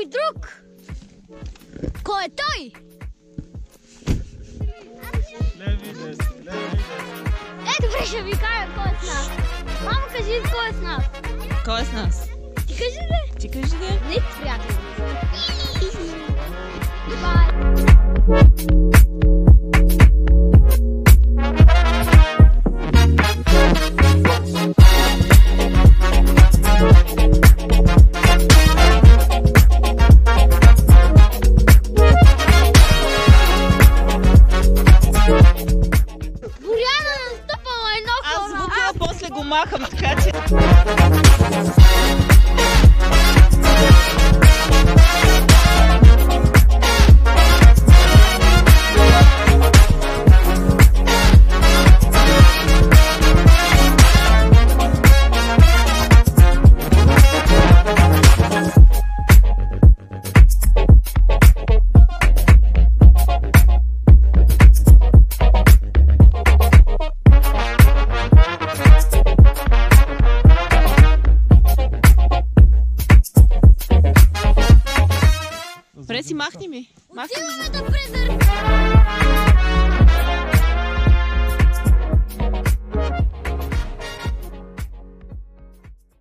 някой друг. Кой е той? Леви, десни, леви, десни. Добре, ще ви кажа кой е с нас. Мамо, кажи кой е с нас. Кой е с нас? Ти кажи де. Ти кажи де. Не, приятели. Бай. После го махам, така че... Преси, махни ми. Отиваме да презерваме.